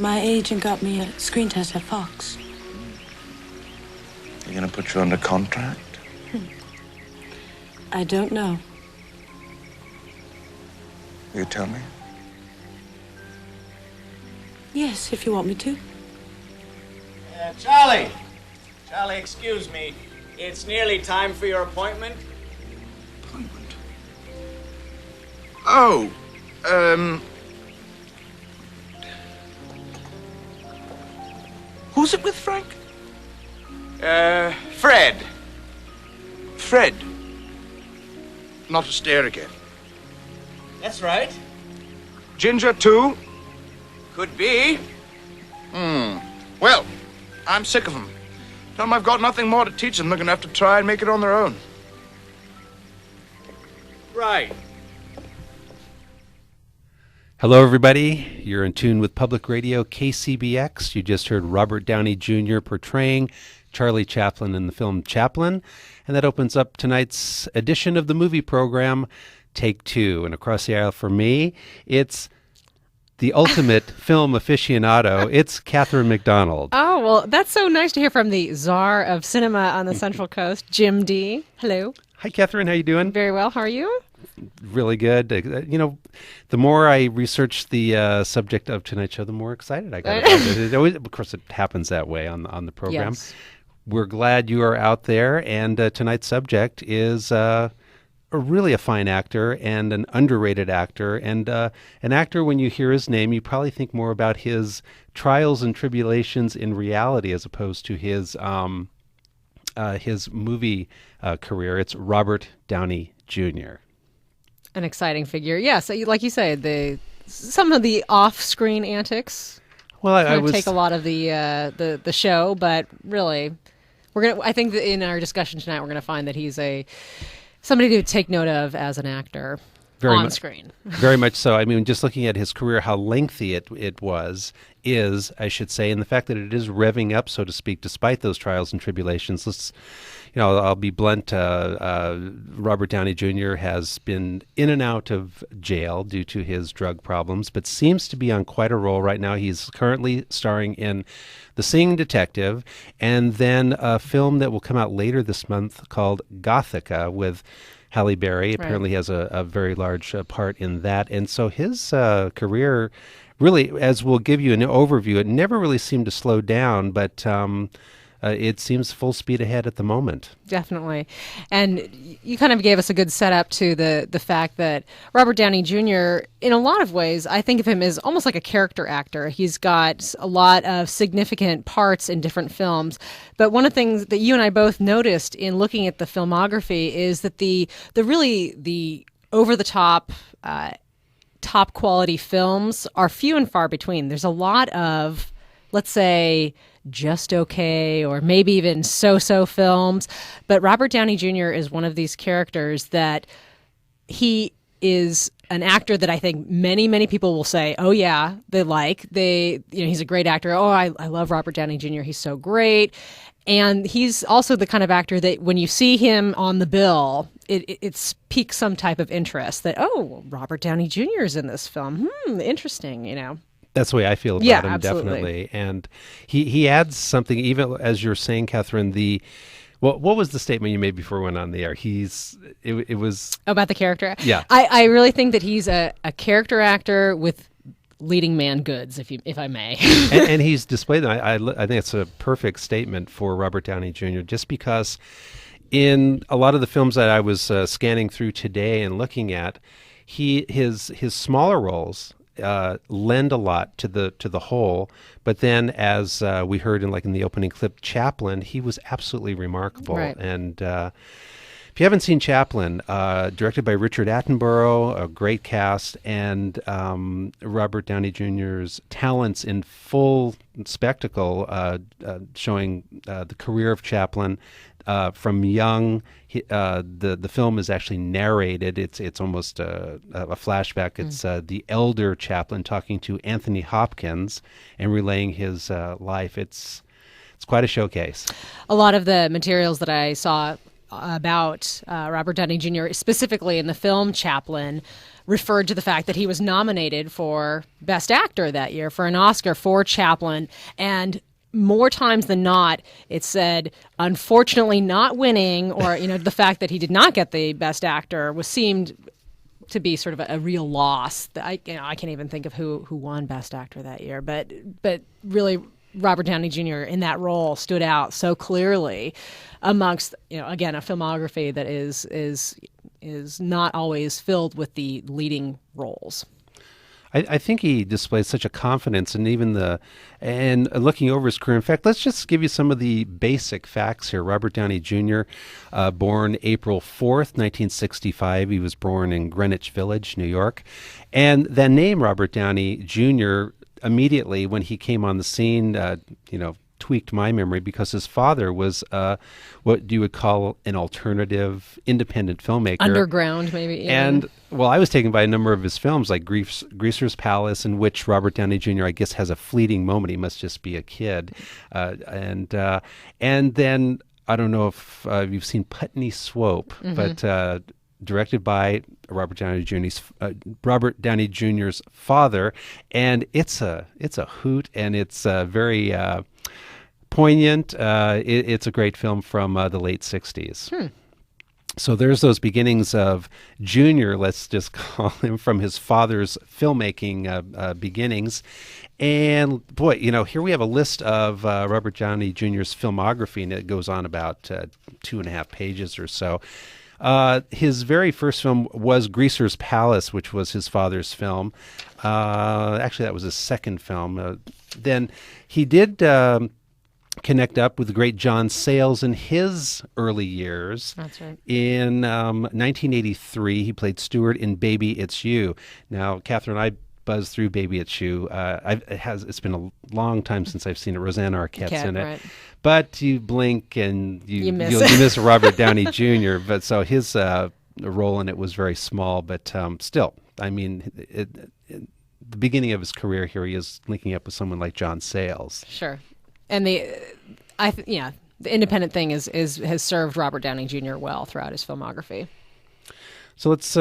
My agent got me a screen test at Fox. They're gonna put you under contract? I don't know. You tell me? Yes, if you want me to. Charlie! Charlie, excuse me. It's nearly time for your appointment. Appointment? Oh, who's it with, Frank? Fred. Fred. Not a stare again. That's right. Ginger, too? Could be. Well, I'm sick of them. Tell them I've got nothing more to teach them. They're gonna have to try and make it on their own. Right. Hello, everybody. You're in tune with Public Radio KCBX. You just heard Robert Downey Jr. portraying Charlie Chaplin in the film Chaplin. And that opens up tonight's edition of the movie program, Take Two. And across the aisle for me, it's the ultimate film aficionado. It's Catherine McDonald. Oh, well, that's so nice to hear from the czar of cinema on the Central Coast, Jim Dee. Hello. Hi, Catherine. How you doing? Very well. How are you? Really good. You know, the more I research the subject of tonight's show, the more excited I got about it. It always, of course, it happens that way on the program. Yes. We're glad you are out there, and tonight's subject is really a fine actor and an underrated actor, and an actor, when you hear his name, you probably think more about his trials and tribulations in reality as opposed to his movie career. It's Robert Downey Jr. An exciting figure. Yes, like you say, some of the off-screen antics. Well, I was take a lot of the show, but really, I think that in our discussion tonight, we're gonna find that he's somebody to take note of as an actor on screen. Very much so. I mean, just looking at his career, how lengthy it is, I should say, and the fact that it is revving up, so to speak, despite those trials and tribulations. I'll be blunt. Robert Downey Jr. has been in and out of jail due to his drug problems, but seems to be on quite a roll right now. He's currently starring in The Singing Detective, and then a film that will come out later this month called Gothica with Halle Berry. Apparently, he has a very large part in that, and so his career, really, as we'll give you an overview, it never really seemed to slow down, but it seems full speed ahead at the moment. Definitely. And you kind of gave us a good setup to the fact that Robert Downey Jr., in a lot of ways, I think of him as almost like a character actor. He's got a lot of significant parts in different films. But one of the things that you and I both noticed in looking at the filmography is that the over-the-top, top quality films are few and far between. There's a lot of, let's say, just okay, or maybe even so-so films. But Robert Downey Jr. is one of these characters that he is an actor that I think many, many people will say, oh yeah, he's a great actor. Oh, I love Robert Downey Jr. He's so great. And he's also the kind of actor that when you see him on the bill, it piques some type of interest that, oh, Robert Downey Jr. is in this film. Interesting, That's the way I feel about him, absolutely. Definitely. And he adds something, even as you're saying, Catherine, what was the statement you made before we went on the air? It was... About the character? Yeah. I really think that he's a character actor with leading man goods, if I may. and he's displayed them. I think it's a perfect statement for Robert Downey Jr., just because in a lot of the films that I was scanning through today and looking at, his smaller roles lend a lot to the whole, but then as we heard in the opening clip, Chaplin, he was absolutely remarkable. Right. And if you haven't seen Chaplin, directed by Richard Attenborough, a great cast, and Robert Downey Jr.'s talents in full spectacle, showing the career of Chaplin from young. The film is actually narrated. It's almost a flashback. It's the elder Chaplin talking to Anthony Hopkins and relaying his life. It's quite a showcase. A lot of the materials that I saw about Robert Downey Jr., specifically in the film Chaplin, referred to the fact that he was nominated for Best Actor that year for an Oscar for Chaplin, and more times than not, it said, unfortunately not winning, or the fact that he did not get the Best Actor seemed to be sort of a real loss. I can't even think of who won Best Actor that year, but really Robert Downey Jr. in that role stood out so clearly amongst again a filmography that is not always filled with the leading roles. I think he displays such a confidence, and and looking over his career. In fact, let's just give you some of the basic facts here. Robert Downey Jr., born April 4th, 1965. He was born in Greenwich Village, New York. And the name Robert Downey Jr. immediately when he came on the scene, tweaked my memory, because his father was what you would call an alternative independent filmmaker. Underground, maybe. Yeah. And, well, I was taken by a number of his films, like Greaser's Palace, in which Robert Downey Jr., I guess, has a fleeting moment. He must just be a kid. And then, I don't know if you've seen Putney Swope, but directed by Robert Downey Jr.'s father, and it's a hoot, and it's very poignant. It's a great film from the late 60s. So there's those beginnings of Junior, let's just call him, from his father's filmmaking beginnings. And boy, here we have a list of Robert Downey Jr.'s filmography, and it goes on about 2.5 pages or so. His very first film was Greaser's Palace, which was his father's film. Actually, that was his second film. Then he did connect up with the great John Sayles in his early years. That's right. In 1983, he played Stewart in Baby It's You. Now, Catherine, I buzzed through Baby It's You. It's been a long time since I've seen it. Rosanna Arquette's in it. Right. But you blink and you miss Robert Downey Jr. But so his role in it was very small. But still, I mean, the beginning of his career here, he is linking up with someone like John Sayles. Sure. And the independent thing has served Robert Downey Jr. well throughout his filmography. So let's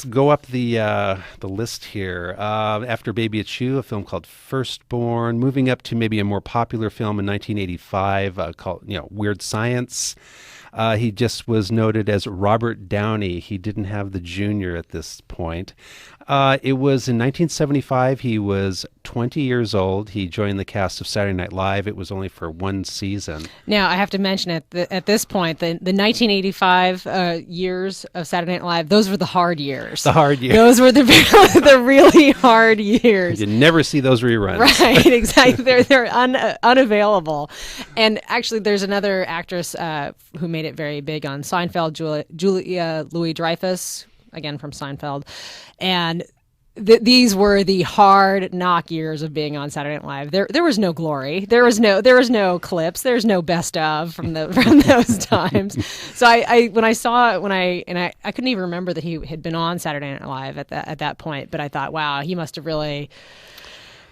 go up the list here. After Baby It's You, a film called Firstborn, moving up to maybe a more popular film in 1985 called Weird Science. He just was noted as Robert Downey. He didn't have the junior at this point. It was in 1975. He was 20 years old. He joined the cast of Saturday Night Live. It was only for one season. Now, I have to mention at this point, the 1985 years of Saturday Night Live, those were the hard years. The hard years. Those were the really hard years. You never see those reruns. Right, exactly. They're unavailable. And actually, there's another actress who made it very big on Seinfeld, Julia Louis-Dreyfus, again from Seinfeld, and these were the hard knock years of being on Saturday Night Live. There was no glory. There was no clips. There's no best of from those times. So I couldn't even remember that he had been on Saturday Night Live at that point. But I thought, wow, he must have really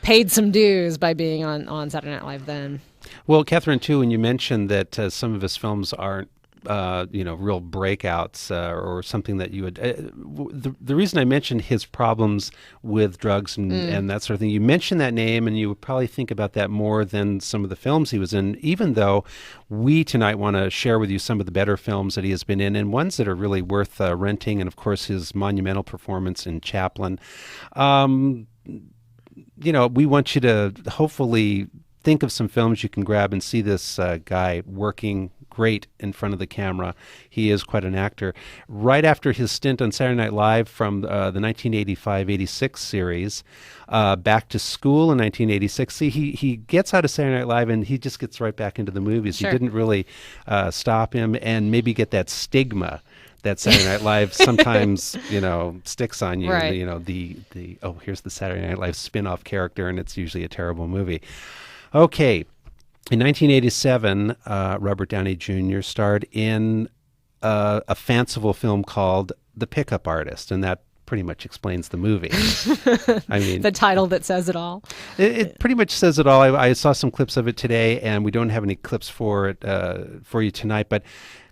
paid some dues by being on Saturday Night Live then. Well, Catherine, too, when you mentioned that some of his films aren't real breakouts or something that you would... the reason I mentioned his problems with drugs and that sort of thing, you mentioned that name and you would probably think about that more than some of the films he was in, even though we tonight want to share with you some of the better films that he has been in and ones that are really worth renting, and of course his monumental performance in Chaplin. We want you to hopefully think of some films you can grab and see this guy working great in front of the camera. He is quite an actor. Right after his stint on Saturday Night Live from the 1985-86 series, Back to School in 1986, see, he gets out of Saturday Night Live and he just gets right back into the movies. Sure. He didn't really stop him and maybe get that stigma that Saturday Night Live sometimes, sticks on you. Right. Here's the Saturday Night Live spin-off character, and it's usually a terrible movie. Okay. In 1987, Robert Downey Jr. starred in a fanciful film called The Pickup Artist, and that pretty much explains the movie. I mean, the title that says it all. It pretty much says it all. I saw some clips of it today, and we don't have any clips for it for you tonight, but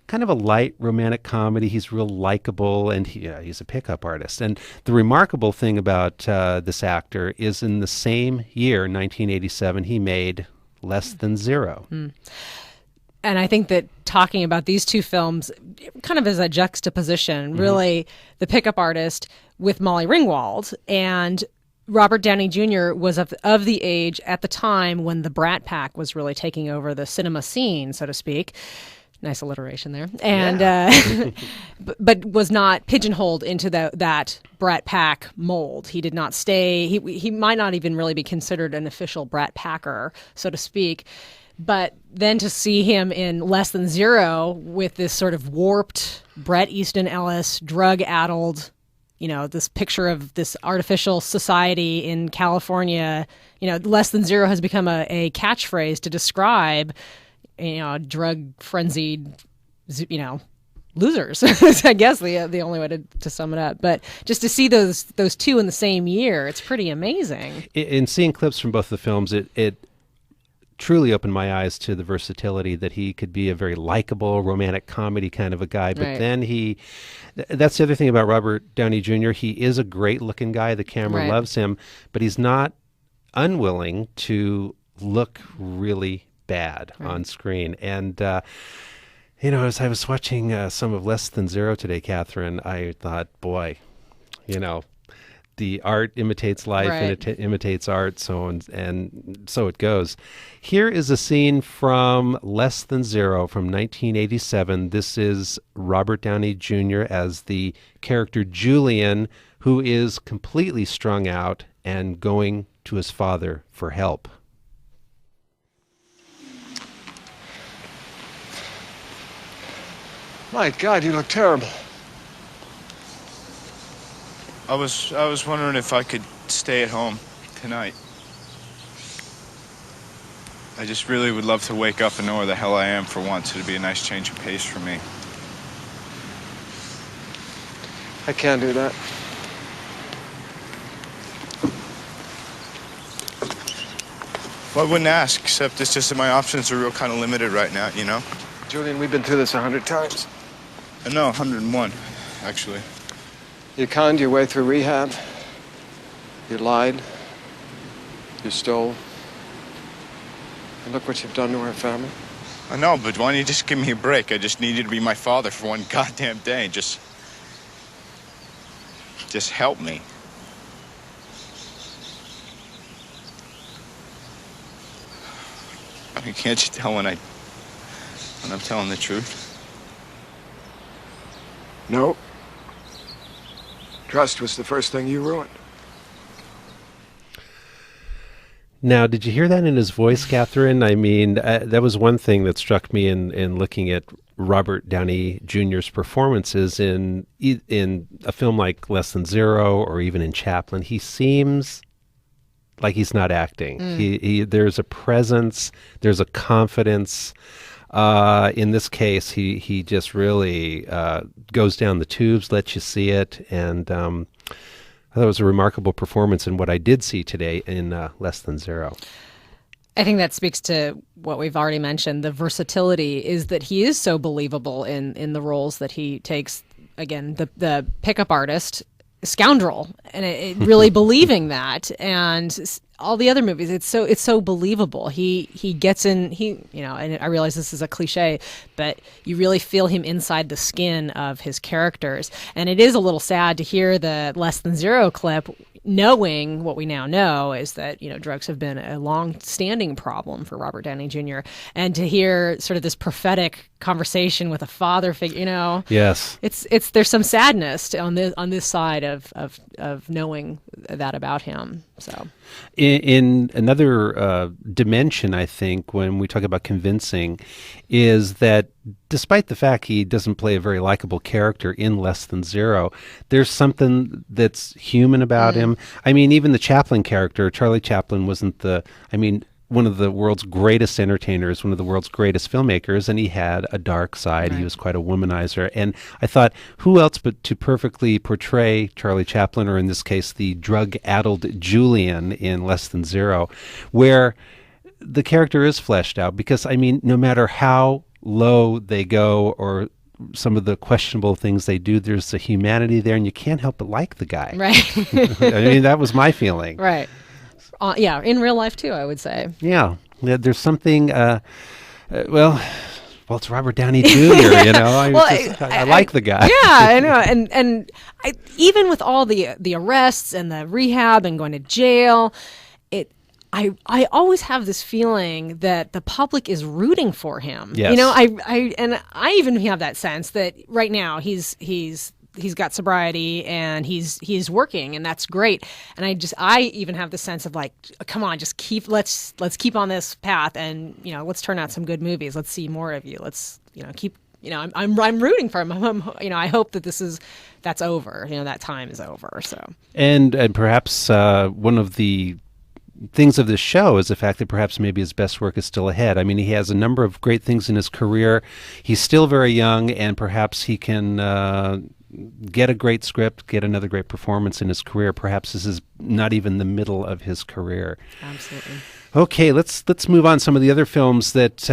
kind of a light romantic comedy. He's real likable, and he's a pickup artist. And the remarkable thing about this actor is in the same year, 1987, he made Less Than Zero. And I think that talking about these two films kind of as a juxtaposition, really The Pickup Artist with Molly Ringwald, and Robert Downey Jr. was of the age at the time when the Brat Pack was really taking over the cinema scene, so to speak. Nice alliteration there. And but was not pigeonholed into that Brat Pack mold. He did not stay. He might not even really be considered an official Brat Packer, so to speak. But then to see him in Less Than Zero with this sort of warped Bret Easton Ellis, drug-addled, this picture of this artificial society in California, Less Than Zero has become a catchphrase to describe, drug-frenzied, losers. I guess the only way to sum it up. But just to see those two in the same year, it's pretty amazing. In seeing clips from both the films, it truly opened my eyes to the versatility that he could be a very likable romantic comedy kind of a guy. But then that's the other thing about Robert Downey Jr. He is a great looking guy. The camera loves him, but he's not unwilling to look really bad on screen. And, as I was watching some of Less Than Zero today, Catherine, I thought, boy, the art imitates life and it imitates art, and so it goes. Here is a scene from Less Than Zero from 1987. This is Robert Downey Jr. as the character Julian, who is completely strung out and going to his father for help. My God, you look terrible. I was wondering if I could stay at home tonight. I just really would love to wake up and know where the hell I am for once. It'd be a nice change of pace for me. I can't do that. Well, I wouldn't ask, except it's just that my options are real kind of limited right now, Julian, we've been through this 100 times. No, 101, actually. You conned your way through rehab. You lied. You stole. And look what you've done to our family. I know, but why don't you just give me a break? I just need you to be my father for one goddamn day. Just help me. I mean, can't you tell when I'm telling the truth? No. Trust was the first thing you ruined. Now, did you hear that in his voice, Catherine? I mean, that was one thing that struck me in looking at Robert Downey Jr.'s performances in a film like Less Than Zero or even in Chaplin. He seems like he's not acting. There's a presence, there's a confidence. In this case, he just really goes down the tubes, lets you see it, and I thought it was a remarkable performance in what I did see today in Less Than Zero. I think that speaks to what we've already mentioned. The versatility is that he is so believable in the roles that he takes. Again, the pickup artist, scoundrel, and it really believing that, and all the other movies, it's so believable. He gets in, and I realize this is a cliche, but you really feel him inside the skin of his characters. And it is a little sad to hear the Less Than Zero clip, knowing what we now know is that, drugs have been a long-standing problem for Robert Downey Jr. And to hear sort of this prophetic conversation with a father figure, yes, it's there's some sadness on this side of knowing that about him. So, in another dimension, I think, when we talk about convincing, is that despite the fact he doesn't play a very likable character in Less Than Zero, there's something that's human about him. I mean, even the Chaplin character, Charlie Chaplin, wasn't one of the world's greatest entertainers, one of the world's greatest filmmakers, and he had a dark side. Right. He was quite a womanizer. And I thought, who else but to perfectly portray Charlie Chaplin, or in this case, the drug-addled Julian in Less Than Zero, where the character is fleshed out. Because, no matter how low they go or some of the questionable things they do, there's a humanity there, and you can't help but like the guy. Right. I mean, that was my feeling. Right. Yeah, in real life too, I would say. Yeah, there's something. Well, it's Robert Downey Jr. You know, I like the guy. Yeah, I know, and even with all the arrests and the rehab and going to jail, I always have this feeling that the public is rooting for him. Yes. You know, I even have that sense that right now he's got sobriety and he's working, and that's great. And I even have the sense of like, come on, just let's keep on this path, and let's turn out some good movies. Let's see more of you. Let's keep. I'm rooting for him. I hope that that's over. That time is over. So and perhaps one of the things of this show is the fact that perhaps maybe his best work is still ahead. I mean, he has a number of great things in his career. He's still very young, and perhaps he can get a great script, get another great performance in his career. Perhaps this is not even the middle of his career. Absolutely. Okay, let's move on. Some of the other films that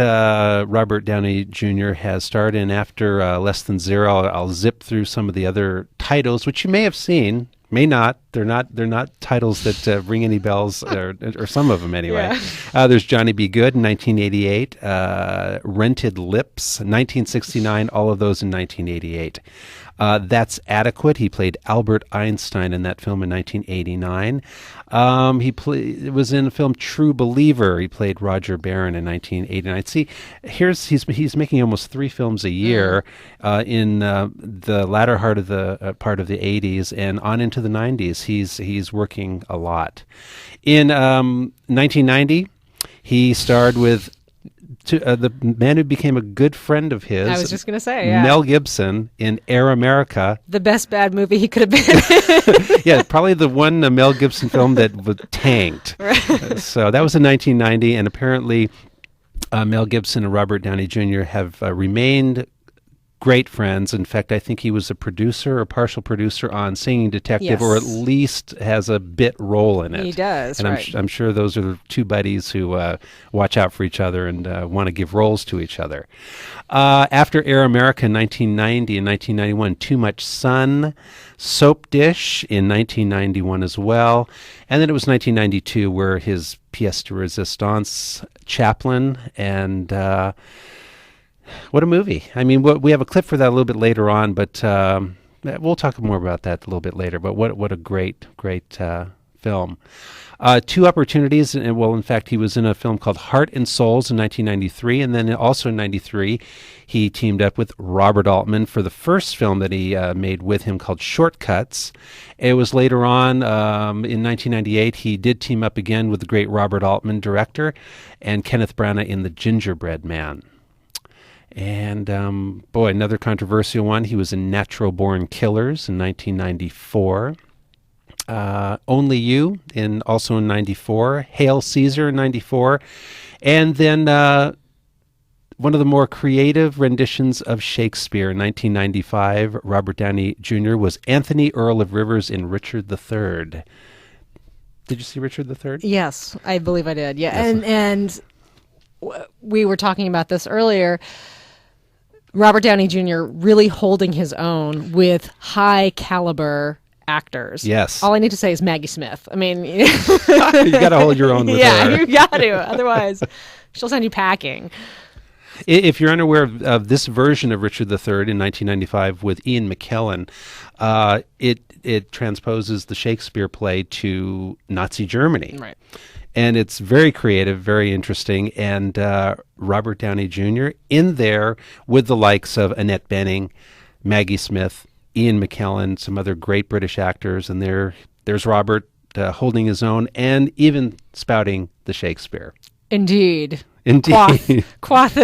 Robert Downey Jr. has starred in after Less Than Zero. I'll zip through some of the other titles, which you may have seen. May not. They're not titles that ring any bells, or some of them anyway. Yeah. There's Johnny Be Good in 1988, Rented Lips, 1969, all of those in 1988. That's Adequate. He played Albert Einstein in that film in 1989. He was in the film True Believer. He played Roger Barron in 1989. See, he's making almost 3 films a year in the latter part of the 80s and on into the 90s. He's working a lot. In 1990, he starred with the man who became a good friend of his. I was just going to say, yeah. Mel Gibson in Air America. The best bad movie he could have been. Yeah, probably the one Mel Gibson film that was tanked. Right. So that was in 1990, and apparently Mel Gibson and Robert Downey Jr. have remained great friends. In fact, I think he was a producer or partial producer on Singing Detective, yes. or at least has a bit role in it. He does, and right. I'm sure those are the two buddies who watch out for each other and want to give roles to each other. After Air America in 1990 and 1991, Too Much Sun, Soap Dish in 1991 as well. And then it was 1992 where his pièce de résistance, Chaplin, and... what a movie. I mean, we have a clip for that a little bit later on, but we'll talk more about that a little bit later. But what a great film. 2 opportunities. And well, in fact, he was in a film called Heart and Souls in 1993. And then also in 93, he teamed up with Robert Altman for the first film that he made with him called Shortcuts. It was later on, in 1998, he did team up again with the great Robert Altman, director, and Kenneth Branagh in The Gingerbread Man. And, another controversial one. He was in Natural Born Killers in 1994. Only You, also in 94. Hail Caesar in 94. And then one of the more creative renditions of Shakespeare in 1995, Robert Downey Jr. was Anthony Earl of Rivers in Richard III. Did you see Richard III? Yes, I believe I did. Yeah, Yes. and we were talking about this earlier. Robert Downey Jr. really holding his own with high caliber actors. Yes. All I need to say is Maggie Smith. I mean, You got to hold your own with her. yeah, you got to. Otherwise, she'll send you packing. If you're unaware of this version of Richard III in 1995 with Ian McKellen, it transposes the Shakespeare play to Nazi Germany. Right. And it's very creative, very interesting. And Robert Downey Jr. in there with the likes of Annette Bening, Maggie Smith, Ian McKellen, some other great British actors. And there's Robert holding his own and even spouting the Shakespeare. Indeed. Quath.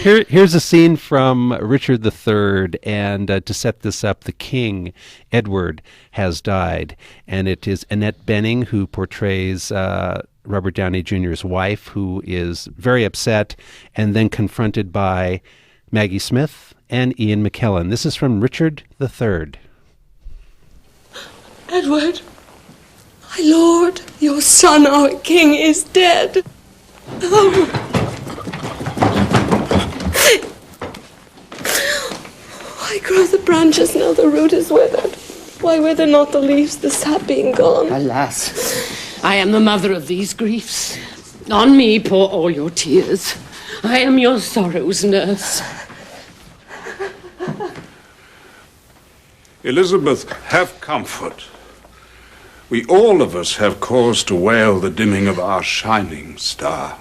Here's a scene from Richard III, and to set this up, the king, Edward, has died, and it is Annette Bening who portrays Robert Downey Jr.'s wife, who is very upset, and then confronted by Maggie Smith and Ian McKellen. This is from Richard III. Edward, my lord, your son, our king, is dead. Oh. are the branches now the root is withered? Why wither not the leaves, the sap being gone? Alas, I am the mother of these griefs. On me pour all your tears. I am your sorrow's nurse. Elizabeth, have comfort. We all of us have cause to wail the dimming of our shining star.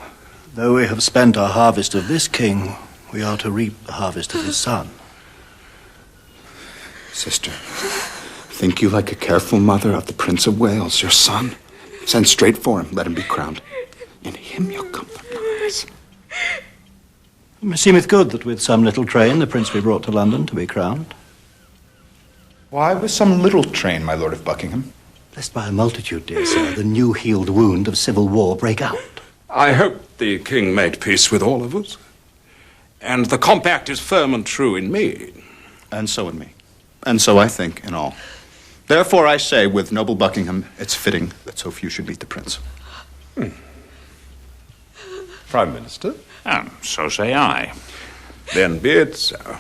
Though we have spent our harvest of this king, we are to reap the harvest of his son. Sister, think you like a careful mother of the Prince of Wales, your son? Send straight for him, let him be crowned. In him you'll comfort lies. Meseemeth good that with some little train the prince be brought to London to be crowned. Why with some little train, my lord of Buckingham? Lest by a multitude, dear sir, the new healed wound of civil war break out. I hope the king made peace with all of us. And the compact is firm and true in me. And so in me. And so I think in all. Therefore I say, with noble Buckingham, it's fitting that so few should meet the prince. Prime Minister? So say I. Then be it so.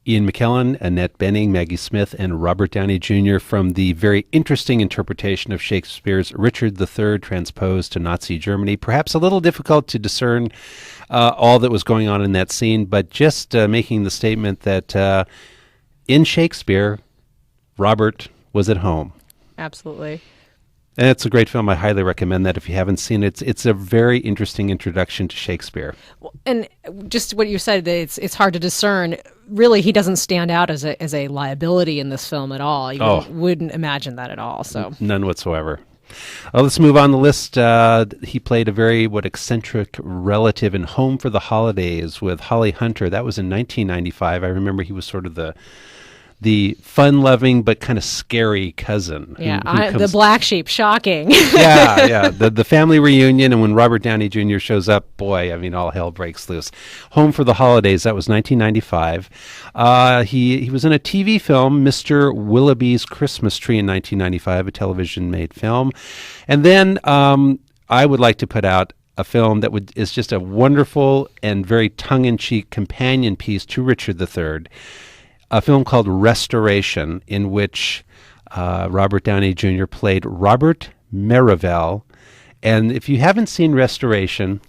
Ian McKellen, Annette Bening, Maggie Smith, and Robert Downey Jr. from the very interesting interpretation of Shakespeare's Richard III transposed to Nazi Germany. Perhaps a little difficult to discern all that was going on in that scene, but just making the statement that in Shakespeare, Robert was at home. Absolutely. And it's a great film. I highly recommend that if you haven't seen it. It's a very interesting introduction to Shakespeare. And just what you said, it's hard to discern. Really, he doesn't stand out as a liability in this film at all. You wouldn't imagine that at all. So none whatsoever. Let's move on the list. He played a very eccentric relative in Home for the Holidays with Holly Hunter. That was in 1995. I remember he was sort of the fun-loving but kind of scary cousin. Yeah, the black sheep, shocking. yeah. The family reunion, and when Robert Downey Jr. shows up, boy, I mean, all hell breaks loose. Home for the Holidays, that was 1995. He was in a TV film, Mr. Willoughby's Christmas Tree, in 1995, a television-made film. And then I would like to put out a film that is just a wonderful and very tongue-in-cheek companion piece to Richard III. A film called Restoration, in which Robert Downey Jr. played Robert Merivale. And if you haven't seen Restoration,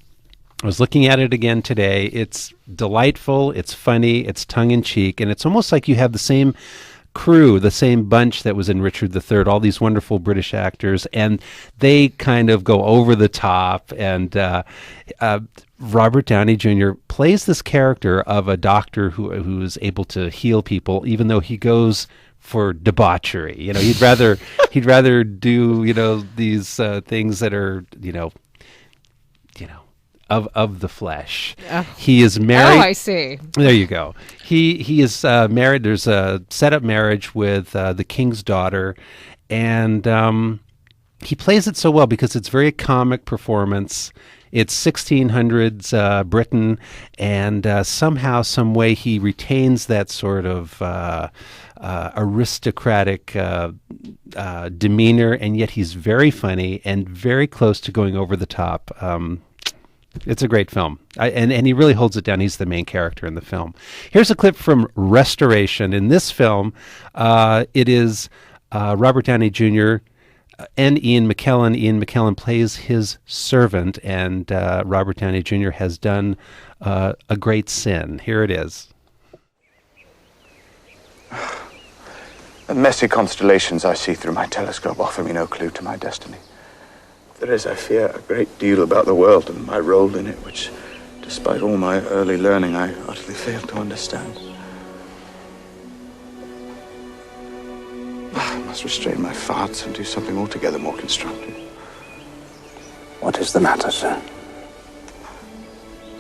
I was looking at it again today. It's delightful, it's funny, it's tongue-in-cheek, and it's almost like you have the same crew, the same bunch that was in Richard III, all these wonderful British actors, and they kind of go over the top, and Robert Downey Jr. plays this character of a doctor who is able to heal people, even though he goes for debauchery. He'd rather do these things that are of the flesh. He is married. Oh, I see. There you go. He is married. There's a set-up marriage with the king's daughter, and he plays it so well because it's very comic performance. It's 1600s Britain, and somehow, some way, he retains that sort of aristocratic demeanor, and yet he's very funny and very close to going over the top. It's a great film, and he really holds it down. He's the main character in the film. Here's a clip from Restoration. In this film, it is Robert Downey Jr. And Ian McKellen. Ian McKellen plays his servant, and Robert Downey Jr. has done a great sin. Here it is. The messy constellations I see through my telescope offer me no clue to my destiny. There is, I fear, a great deal about the world and my role in it, which, despite all my early learning, I utterly fail to understand. I must restrain my farts and do something altogether more constructive. What is the matter, sir?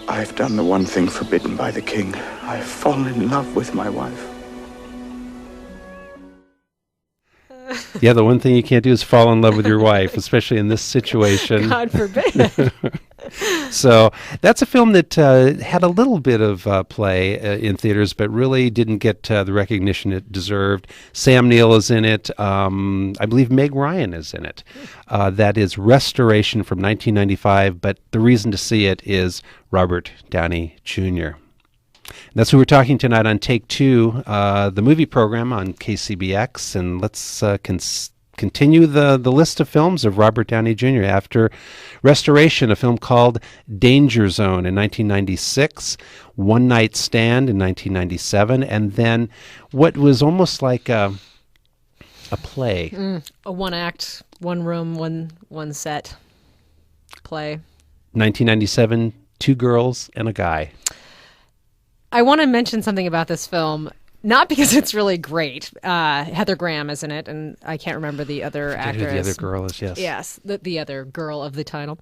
I've done the one thing forbidden by the king. I've fallen in love with my wife. Yeah, the one thing you can't do is fall in love with your wife, especially in this situation. God forbid. So that's a film that had a little bit of play in theaters, but really didn't get the recognition it deserved. Sam Neill is in it. I believe Meg Ryan is in it. That is Restoration from 1995, but the reason to see it is Robert Downey Jr. That's who we're talking tonight on Take Two, the movie program on KCBX. And let's continue the list of films of Robert Downey Jr. After Restoration, a film called Danger Zone in 1996, One Night Stand in 1997, and then what was almost like a play. A one-act, one-room, one set play. 1997, Two Girls and a Guy. I want to mention something about this film, not because it's really great. Heather Graham is in it, and I can't remember the other actress. Who the other girl is, yes. Yes, the other girl of the title.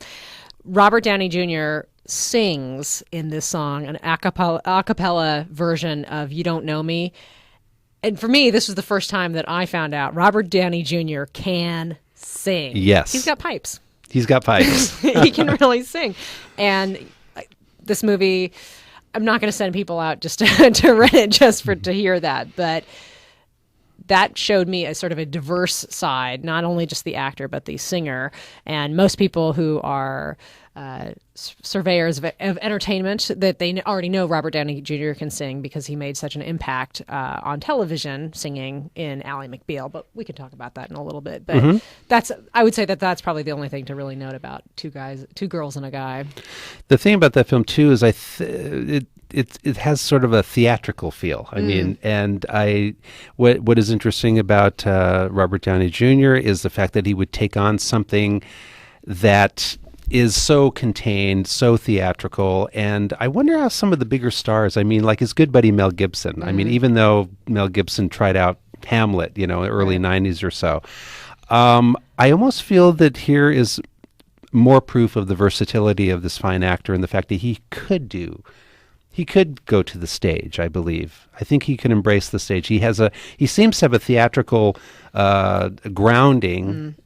Robert Downey Jr. sings in this song an a cappella version of You Don't Know Me. And for me, this was the first time that I found out Robert Downey Jr. can sing. Yes. He's got pipes. He's got pipes. He can really sing. And this movie, I'm not going to send people out just to rent it just to hear that, but that showed me a sort of a diverse side, not only just the actor, but the singer. And most people who are surveyors of entertainment, that they already know Robert Downey Jr. can sing because he made such an impact on television singing in Ally McBeal. But we can talk about that in a little bit. But I would say that's probably the only thing to really note about two girls and a guy. The thing about that film too is it has sort of a theatrical feel. I mean, and what is interesting about Robert Downey Jr. is the fact that he would take on something that is so contained, so theatrical, and I wonder how some of the bigger stars, I mean, like his good buddy Mel Gibson. I mean, even though Mel Gibson tried out Hamlet, early 90s or so, I almost feel that here is more proof of the versatility of this fine actor and the fact that he could go to the stage, I believe. I think he can embrace the stage. He seems to have a theatrical grounding,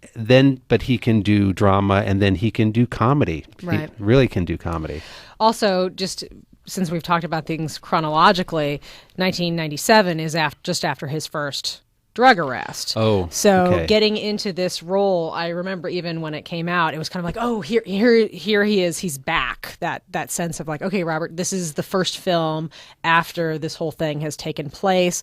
but he can do drama, and then he can do comedy. Right. He really can do comedy. Also, just since we've talked about things chronologically, 1997 is just after his first drug arrest. Oh, so okay. Getting into this role, I remember even when it came out, it was kind of like, oh, here he is, he's back. That sense of like, okay, Robert, this is the first film after this whole thing has taken place.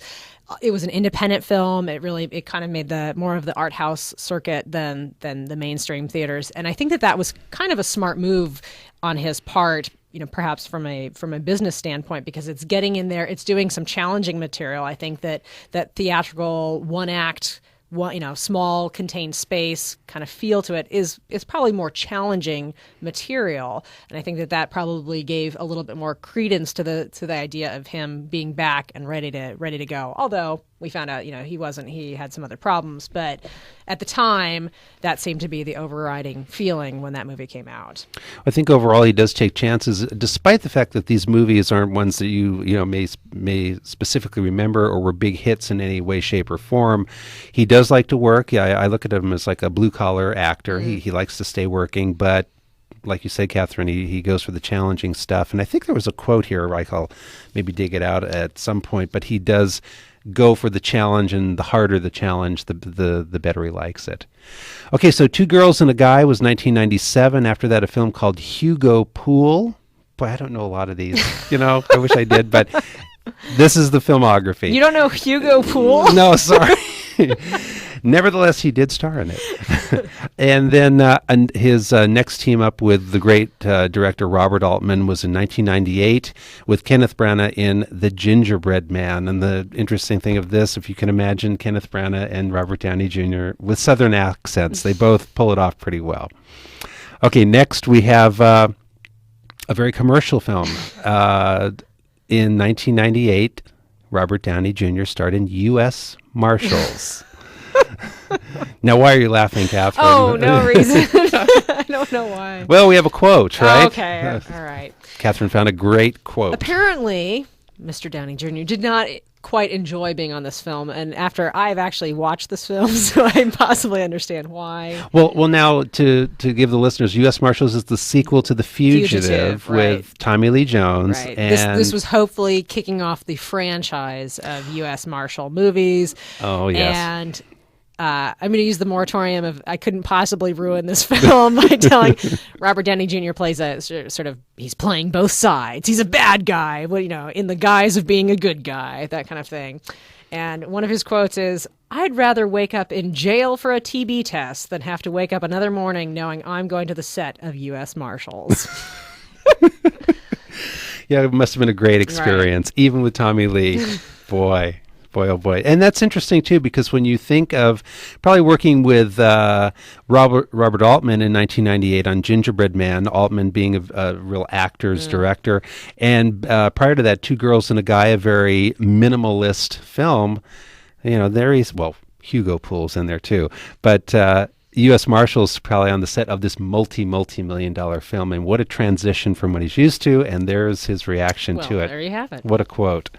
It was an independent film. It kind of made more of the art house circuit than the mainstream theaters, and I think that was kind of a smart move on his part. Perhaps from a business standpoint, because it's getting in there, it's doing some challenging material. I think that theatrical one act, small contained space kind of feel to it is probably more challenging material, and I think that probably gave a little bit more credence to the idea of him being back and ready to go. Although we found out, he wasn't. He had some other problems, but at the time, that seemed to be the overriding feeling when that movie came out. I think overall he does take chances, despite the fact that these movies aren't ones that you may specifically remember or were big hits in any way, shape, or form. He does like to work. Yeah, I look at him as like a blue collar actor. He likes to stay working, but like you said, Catherine, he goes for the challenging stuff. And I think there was a quote here, like I'll maybe dig it out at some point, but he does go for the challenge, and the harder the challenge, the better he likes it. Okay, so Two Girls and a Guy was 1997. After that, a film called Hugo Pool. Boy, I don't know a lot of these. I wish I did, but this is the filmography. You don't know Hugo Pool? No, sorry. Nevertheless, he did star in it. And then his next team up with the great director Robert Altman was in 1998 with Kenneth Branagh in The Gingerbread Man. And the interesting thing of this, if you can imagine Kenneth Branagh and Robert Downey Jr. with Southern accents, they both pull it off pretty well. Okay, next we have a very commercial film. In 1998, Robert Downey Jr. starred in U.S. Marshals. Now, why are you laughing, Catherine? Oh, no reason. I don't know why. Well, we have a quote, right? Okay, all right. Catherine found a great quote. Apparently, Mr. Downey Jr. did not quite enjoy being on this film, and after I've actually watched this film, so I possibly understand why. Well, now to give the listeners, U.S. Marshals is the sequel to The Fugitive right. with Tommy Lee Jones. Right. And this was hopefully kicking off the franchise of U.S. Marshal movies. Oh, yes. And I'm going to use the moratorium of I couldn't possibly ruin this film by telling Robert Downey Jr. plays a sort of, he's playing both sides. He's a bad guy, well, in the guise of being a good guy, that kind of thing. And one of his quotes is, "I'd rather wake up in jail for a TB test than have to wake up another morning knowing I'm going to the set of U.S. Marshals." Yeah, it must have been a great experience, even with Tommy Lee. Boy, oh boy. And that's interesting, too, because when you think of probably working with Robert Altman in 1998 on Gingerbread Man, Altman being a real actor's director, and prior to that, Two Girls and a Guy, a very minimalist film, there is, well, Hugo Poole's in there, too. But U.S. Marshals probably on the set of this multi-million-dollar film, and what a transition from what he's used to, and there's his reaction to it. There you have it. What a quote.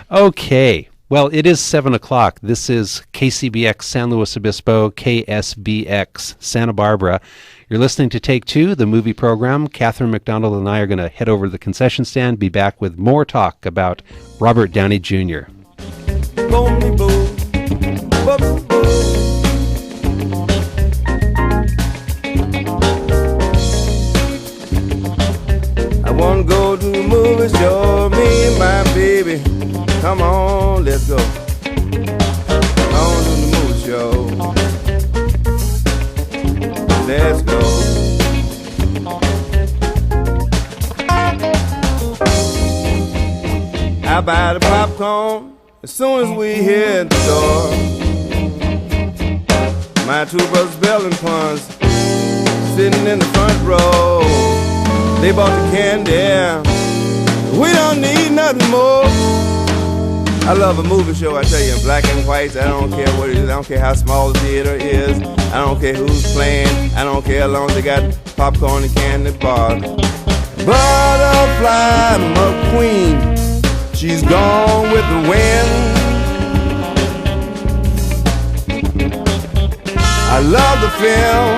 Okay. Well, it is 7 o'clock. This is KCBX San Luis Obispo, KSBX Santa Barbara. You're listening to Take Two, the movie program. Catherine McDonald and I are going to head over to the concession stand, be back with more talk about Robert Downey Jr. I want to go to the movies, show me and my baby. Come on, let's go. On to the movie show. Let's go. I buy the popcorn as soon as we hit the door. My two brothers Bill and Puns sitting in the front row. They bought the candy. We don't need nothing more. I love a movie show, I tell you, in black and white. I don't care what it is. I don't care how small the theater is. I don't care who's playing. I don't care how long they got popcorn and candy bars. Butterfly McQueen, she's gone with the wind. I love the film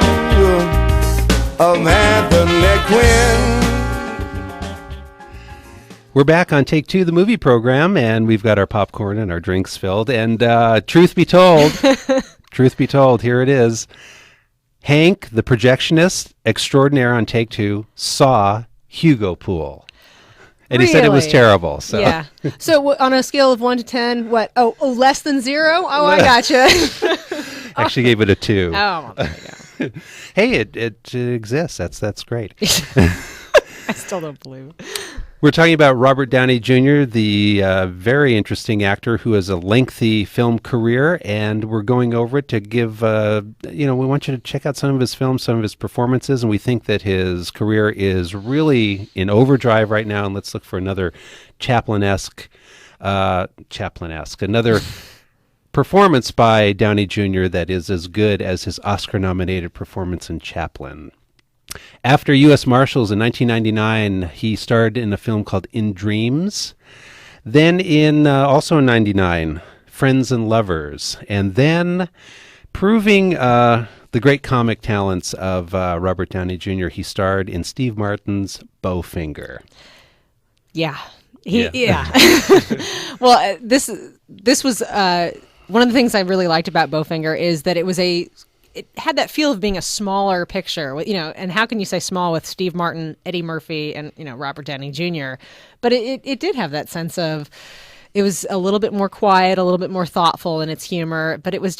of Anthony Quinn. We're back on Take Two, the movie program, and we've got our popcorn and our drinks filled. And truth be told, here it is. Hank, the projectionist extraordinaire on Take Two, saw Hugo Poole. And he said it was terrible. So. Yeah. So on a scale of 1 to 10, what? Oh, less than 0? Oh, I gotcha. Actually gave it a 2. Oh, there you go. Hey, it exists. That's great. I still don't believe it. We're talking about Robert Downey Jr., the very interesting actor who has a lengthy film career, and we're going over it to give, we want you to check out some of his films, some of his performances, and we think that his career is really in overdrive right now, and let's look for another Chaplin-esque, another performance by Downey Jr. that is as good as his Oscar-nominated performance in Chaplin. After U.S. Marshals in 1999, he starred in a film called In Dreams. Then also in 99, Friends and Lovers. And then, proving the great comic talents of Robert Downey Jr., he starred in Steve Martin's Bowfinger. Yeah. Well, this was one of the things I really liked about Bowfinger is that it had that feel of being a smaller picture, and how can you say small with Steve Martin, Eddie Murphy, and, Robert Downey Jr. But it did have that sense of, it was a little bit more quiet, a little bit more thoughtful in its humor, but it was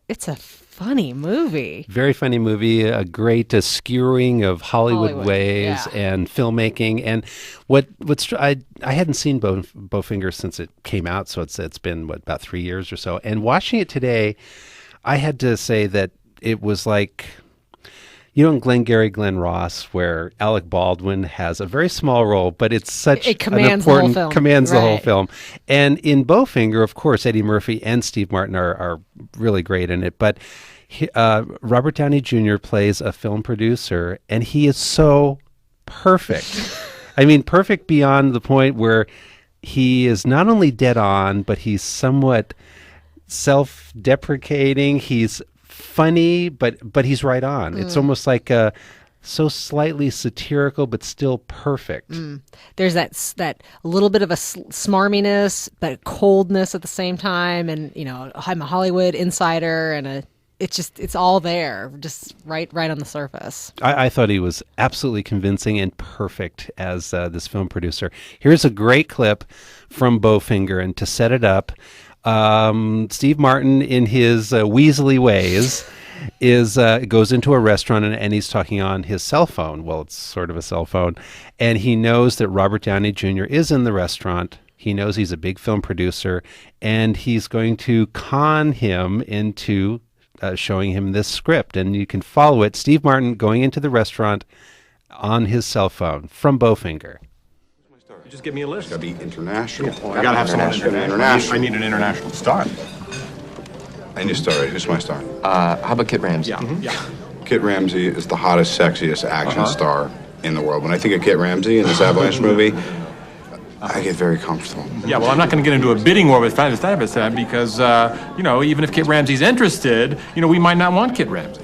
it's a funny movie. Very funny movie, a great skewering of Hollywood ways and filmmaking. And I hadn't seen Bowfinger since it came out, so it's been, about 3 years or so. And watching it today, I had to say that it was like, in Glengarry Glen Ross, where Alec Baldwin has a very small role, but it's such it commands an important, the whole film. And in Bowfinger, of course, Eddie Murphy and Steve Martin are really great in it. But Robert Downey Jr. plays a film producer, and he is so perfect. I mean, perfect beyond the point where he is not only dead on, but he's somewhat self-deprecating. He's funny, but he's right on. It's almost like so slightly satirical, but still perfect. There's that little bit of a smarminess, but coldness at the same time. And, I'm a Hollywood insider and a it's all there, just right on the surface. I thought he was absolutely convincing and perfect as this film producer. Here's a great clip from Bowfinger, and to set it up, Steve Martin, in his weaselly ways, goes into a restaurant and he's talking on his cell phone. Well, it's sort of a cell phone, and he knows that Robert Downey Jr. is in the restaurant. He knows he's a big film producer, and he's going to con him into showing him this script. And you can follow it. Steve Martin going into the restaurant on his cell phone from Bowfinger. You just give me a list. It's got to be international. I gotta have someone international. I need an international star. I need a star. Who's my star? How about Kit Ramsey? Yeah. Kit Ramsey is the hottest, sexiest action star in the world. When I think of Kit Ramsey in this Avalanche movie, I get very comfortable. Yeah, well, I'm not going to get into a bidding war with Stavitz because, even if Kit Ramsey's interested, we might not want Kit Ramsey.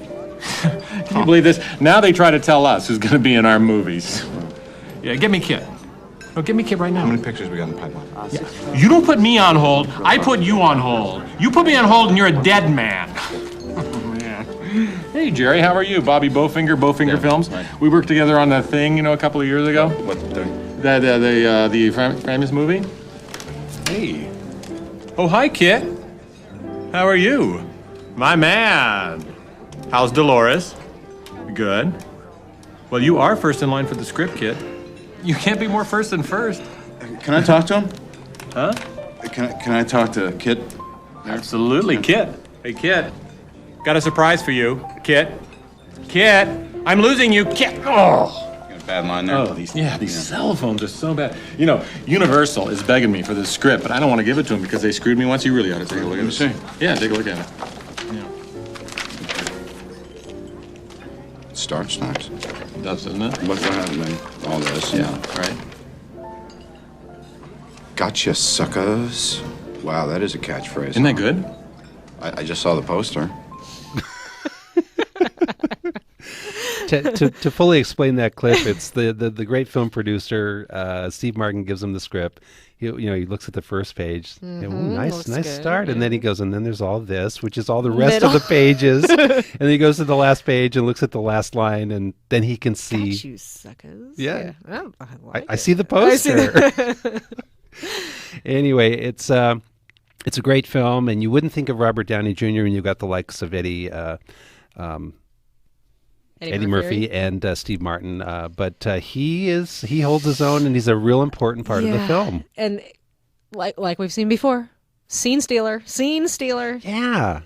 Can you believe this? Now they try to tell us who's going to be in our movies. Yeah, get me Kit. No, get me Kit right now. How many pictures we got in the pipeline? Yeah. You don't put me on hold. I put you on hold. You put me on hold and you're a dead man. Hey, Jerry, how are you? Bobby Bowfinger Films. Right. We worked together on that thing, a couple of years ago. What the famous movie? Hey. Oh, hi, Kit. How are you? My man. How's Dolores? Good. Well, you are first in line for the script, Kit. You can't be more first than first. Can I talk to him? Huh? Can I talk to Kit? Absolutely, Kit. Hey, Kit. Got a surprise for you, Kit. Kit, I'm losing you, Kit. Oh. Got a bad line there. Oh, these cell phones are so bad. Universal is begging me for this script, but I don't want to give it to them because they screwed me once. You really ought to take a look at it. See. Yeah, take a look at it. Yeah. It starts nice. It does, doesn't it? Look what happened, man. All this. Yeah, right. Gotcha, suckers. Wow, that is a catchphrase. Isn't that good? I just saw the poster. To fully explain that clip, it's the great film producer, Steve Martin, gives him the script. He looks at the first page. Nice start. And then he goes, and then there's all this, which is all the rest of the pages. And then he goes to the last page and looks at the last line, and then he can see. Got you suckers. Yeah. Oh, I see the poster. Anyway, it's a great film, and you wouldn't think of Robert Downey Jr. when you got the likes of Eddie Murphy and Steve Martin, but he holds his own, and he's a real important part of the film. And like we've seen before, scene stealer. Yeah.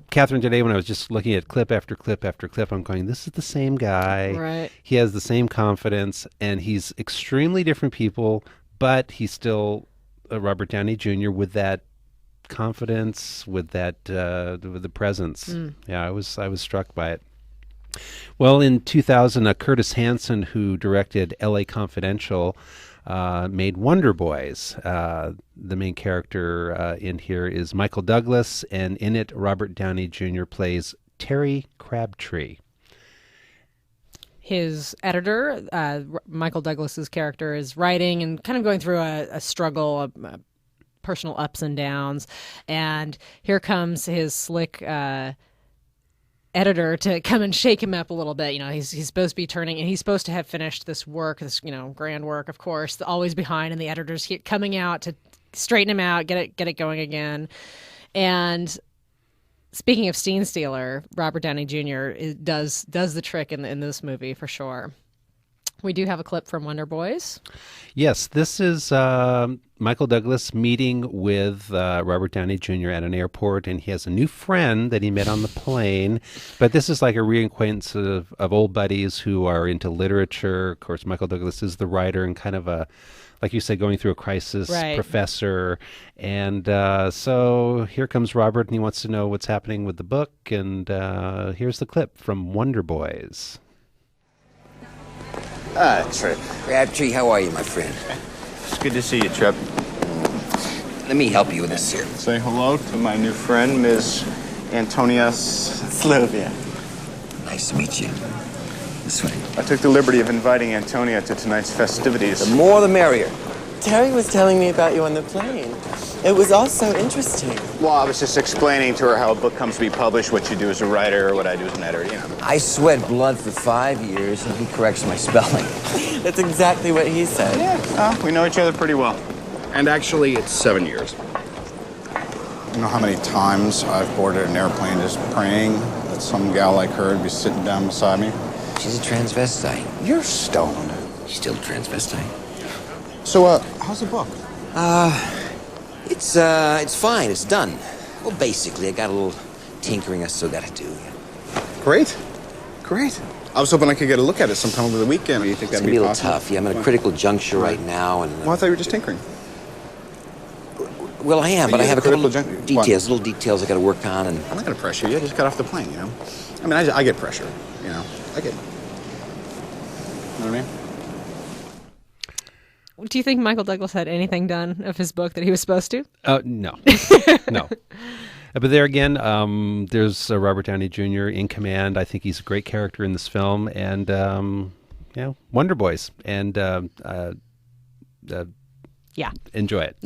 Catherine, today when I was just looking at clip after clip after clip, I'm going, this is the same guy. Right. He has the same confidence, and he's extremely different people, but he's still Robert Downey Jr. with that confidence, with that with the presence. Yeah, I was struck by it. Well, in 2000, Curtis Hanson, who directed L.A. Confidential, made Wonder Boys. The main character in here is Michael Douglas, and in it, Robert Downey Jr. plays Terry Crabtree. His editor, Michael Douglas's character, is writing and kind of going through a struggle, personal ups and downs, and here comes his slick editor to come and shake him up a little bit. He's supposed to be turning, and he's supposed to have finished this work, this grand work, of course, always behind, and the editor's coming out to straighten him out, get it going again. And speaking of scene stealer, Robert Downey Jr. does the trick in this movie for sure. We do have a clip from Wonder Boys. Yes, this is Michael Douglas meeting with Robert Downey Jr. at an airport, and he has a new friend that he met on the plane. But this is like a reacquaintance of old buddies who are into literature. Of course, Michael Douglas is the writer and kind of a, like you said, going through a crisis professor. And so here comes Robert, and he wants to know what's happening with the book. And here's the clip from Wonder Boys. Trip. Crabtree, how are you, my friend? It's good to see you, Trip. Let me help you with this here. Say hello to my new friend, Ms. Antonia Slovia. Nice to meet you. This way. I took the liberty of inviting Antonia to tonight's festivities. The more the merrier. Terry was telling me about you on the plane. It was all so interesting. Well, I was just explaining to her how a book comes to be published, what you do as a writer, what I do as an editor, you know. I sweat blood for 5 years, and he corrects my spelling. That's exactly what he said. Yeah, we know each other pretty well. And actually, it's 7 years. You know how many times I've boarded an airplane just praying that some gal like her would be sitting down beside me? She's a transvestite. You're stoned. She's still a transvestite. So, how's the book? It's fine. It's done. Well, basically, I got a little tinkering I still got to do. Great. Great. I was hoping I could get a look at it sometime over the weekend. Do you think It's that'd gonna be be a little possible? tough. Yeah, I'm at a critical juncture right now, and Well, I thought you were just tinkering. well, I am, Are but I you have a at a couple critical of jun- little details I got to work on, and I'm not going to pressure you. I just got off the plane, you know? I mean, I get pressure, you know? I get... You know what I mean? Do you think Michael Douglas had anything done of his book that he was supposed to? No. No. But there again, there's Robert Downey Jr. in command. I think he's a great character in this film. And, Wonder Boys. And yeah, enjoy it.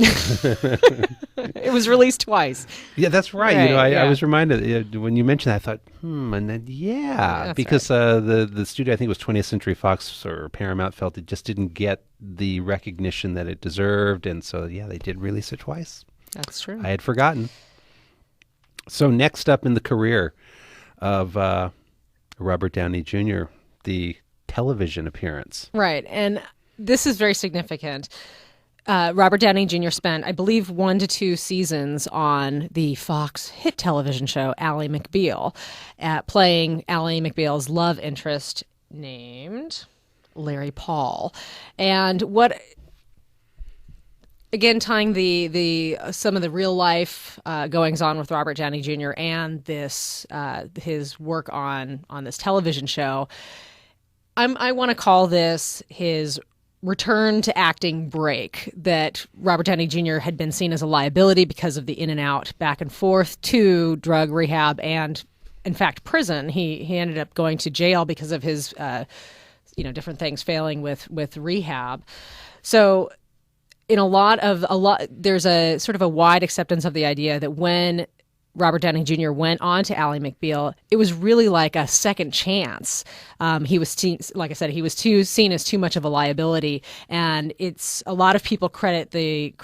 It was released twice. Yeah, that's right. Right, I was reminded when you mentioned that, I thought, and then That's because the studio, I think it was 20th Century Fox or Paramount, felt it just didn't get the recognition that it deserved, and so they did release it twice. That's true. I had forgotten. So next up in the career of Robert Downey Jr., the television appearance. Right, and this is very significant. Robert Downey Jr. spent, I believe, 1 to 2 seasons on the Fox hit television show Ally McBeal, playing Ally McBeal's love interest named Larry Paul. And what, again, tying the some of the real life goings on with Robert Downey Jr. and this his work on this television show, I want to call this his return to acting break. That Robert Downey Jr. had been seen as a liability because of the in and out, back and forth to drug rehab and, in fact, prison. He ended up going to jail because of his different things failing with rehab. So in a lot there's a sort of a wide acceptance of the idea that when Robert Downey Jr. went on to Ally McBeal, it was really like a second chance. He was, like I said, he was seen as too much of a liability, and it's a lot of people credit the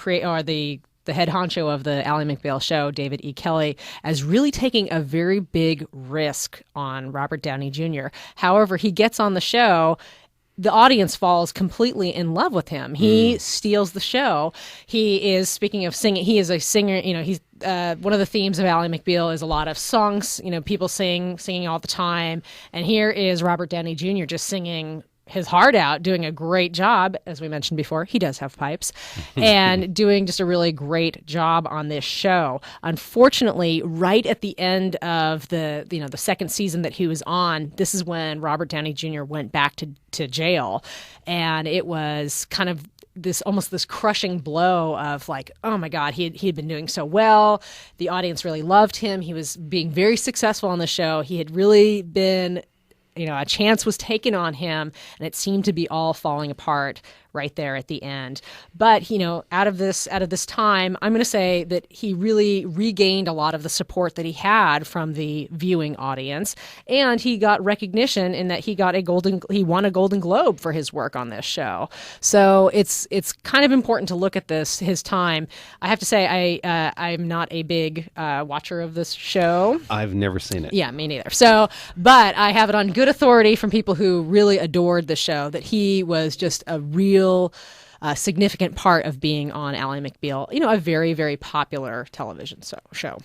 head honcho of the Ally McBeal show, David E. Kelley, as really taking a very big risk on Robert Downey Jr. However, he gets on the show. The audience falls completely in love with him. He steals the show. He is, speaking of singing, he is a singer. He's one of the themes of Ally McBeal is a lot of songs. People singing all the time. And here is Robert Downey Jr. just singing his heart out, doing a great job. As we mentioned before, he does have pipes, and doing just a really great job on this show. Unfortunately, right at the end of the second season that he was on, this is when Robert Downey Jr. went back to jail, and it was kind of this crushing blow of like, oh my God, he had been doing so well. The audience really loved him. He was being very successful on the show. He had really been, a chance was taken on him, and it seemed to be all falling apart right there at the end. But, out of this time, I'm going to say that he really regained a lot of the support that he had from the viewing audience, and he got recognition in that he won a Golden Globe for his work on this show. So it's kind of important to look at his time. I have to say, I'm not a big watcher of this show. I've never seen it. Yeah, me neither. So, but I have it on good authority from people who really adored the show that he was just a real significant part of being on Ally McBeal, a very, very popular television show.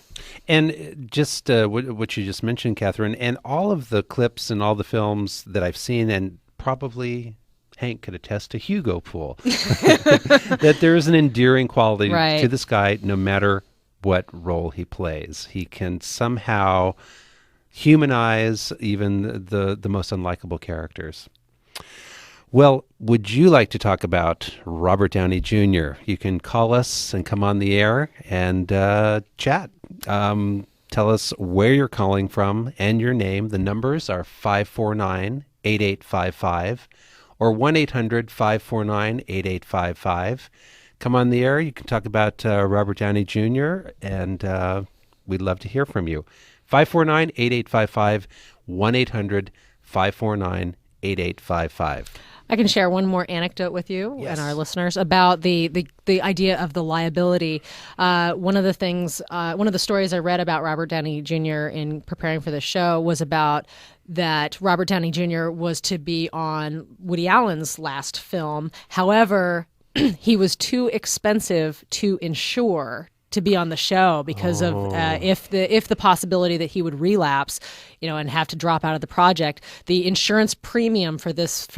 And just what you just mentioned, Catherine, and all of the clips and all the films that I've seen, and probably Hank could attest to Hugo Pool, that there is an endearing quality to this guy no matter what role he plays. He can somehow humanize even the most unlikable characters. Well, would you like to talk about Robert Downey Jr.? You can call us and come on the air and chat. Tell us where you're calling from and your name. The numbers are 549-8855 or 1-800-549-8855. come on the air. You can talk about Robert Downey Jr., and we'd love to hear from you. 549-8855, 1-800-549-8855. I can share one more anecdote with you and our listeners about the idea of the liability. One of the stories I read about Robert Downey Jr. in preparing for the show was about that Robert Downey Jr. was to be on Woody Allen's last film. However, he was too expensive to insure to be on the show because of if the possibility that he would relapse, and have to drop out of the project, the insurance premium for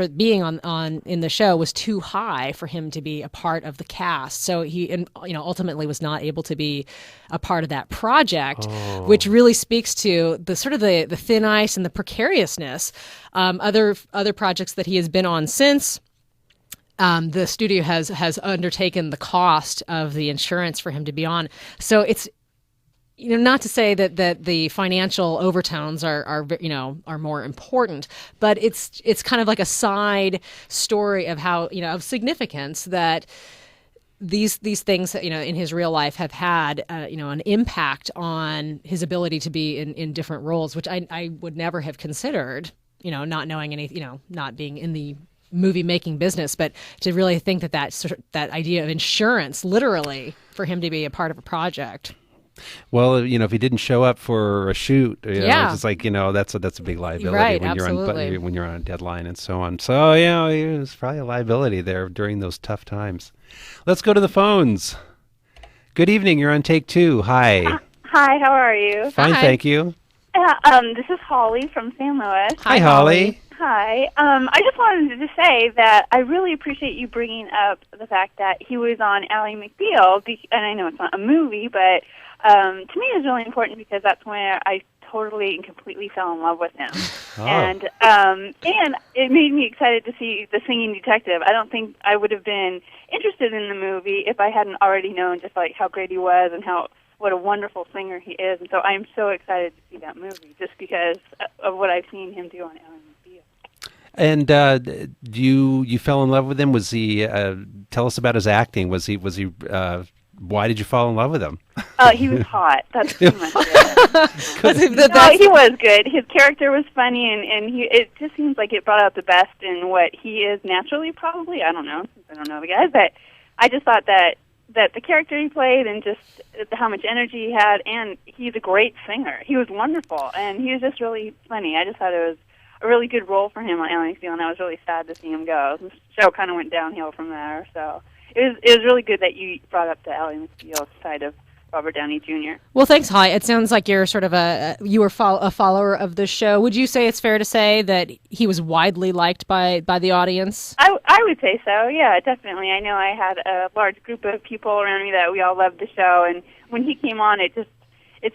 being on in the show was too high for him to be a part of the cast. So he ultimately was not able to be a part of that project, which really speaks to the sort of the thin ice and the precariousness. Other projects that he has been on since. The studio has undertaken the cost of the insurance for him to be on. So it's, not to say that the financial overtones are more important, but it's kind of like a side story of how, of significance that these things, in his real life have had, an impact on his ability to be in different roles, which I would never have considered, not knowing any, not being in the movie making business, but to really think that idea of insurance, literally, for him to be a part of a project. Well, if he didn't show up for a shoot, it's just like, that's a big liability right, when you're on a deadline and so on. So, it's probably a liability there during those tough times. Let's go to the phones. Good evening. You're on Take Two. Hi. Hi, how are you? Fine, thank you. This is Holly from San Luis. Hi, Holly. Hi. I just wanted to say that I really appreciate you bringing up the fact that he was on Ally McBeal, and I know it's not a movie, but to me it's really important because that's where I totally and completely fell in love with him. And it made me excited to see The Singing Detective. I don't think I would have been interested in the movie if I hadn't already known just like how great he was and what a wonderful singer he is. And so I'm so excited to see that movie just because of what I've seen him do on Ally McBeal. And you fell in love with him? Was he? Tell us about his acting. Was he? Why did you fall in love with him? He was hot. That's pretty much it. No, he was good. His character was funny, and it just seems like it brought out the best in what he is naturally. Probably, I don't know, since I don't know the guy, but I just thought that the character he played and just how much energy he had, and he's a great singer. He was wonderful, and he was just really funny. I just thought it was a really good role for him on Ally McBeal, and I was really sad to see him go. The show kind of went downhill from there, so it was really good that you brought up the Ally McBeal side of Robert Downey Jr. Well, thanks, Holly. It sounds like you're sort of a follower of the show. Would you say it's fair to say that he was widely liked by the audience? I would say so, yeah, definitely. I know I had a large group of people around me that we all loved the show, and when he came on, it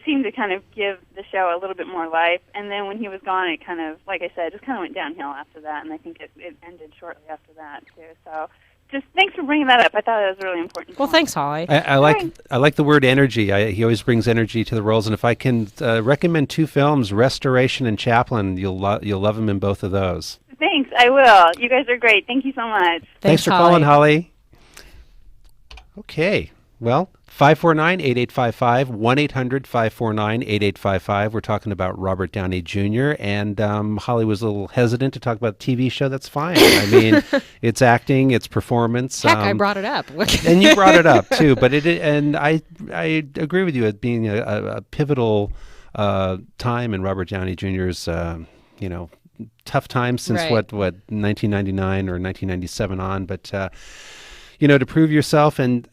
seemed to kind of give the show a little bit more life, and then when he was gone, it kind of, like I said, just kind of went downhill after that, and I think it ended shortly after that, too, so just thanks for bringing that up. I thought it was a really important Well, point. thanks, Holly. I like the word energy. He always brings energy to the roles, and if I can recommend two films, Restoration and Chaplin, you'll love him in both of those. Thanks, I will. You guys are great. Thank you so much. Thanks for calling, Holly. Okay, well, 549-8855, 1-800-549-8855. We're talking about Robert Downey Jr., and Holly was a little hesitant to talk about the TV show. That's fine. I mean, it's acting, it's performance. Heck, I brought it up. And you brought it up, too. But I agree with you, it being a pivotal time in Robert Downey Jr.'s, tough time since, right. what, 1999 or 1997 on, but... to prove yourself, and,